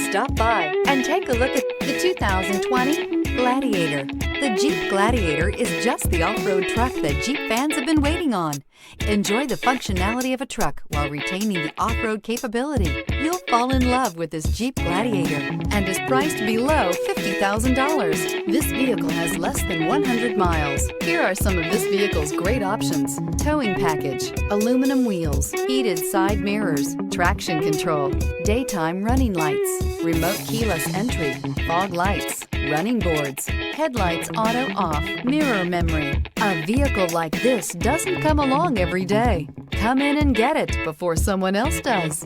Stop by and take a look at the 2020 Gladiator. The Jeep Gladiator is just the off-road truck that Jeep fans have been waiting on. Enjoy the functionality of a truck while retaining the off-road capability. You'll fall in love with this Jeep Gladiator and is priced below $50,000. This vehicle has less than 100 miles. Here are some of this vehicle's great options: towing package, aluminum wheels, heated side mirrors, traction control, daytime running lights, remote keyless entry, fog lights, running boards, headlights auto off, mirror memory. A vehicle like this doesn't come along every day. Come in and get it before someone else does.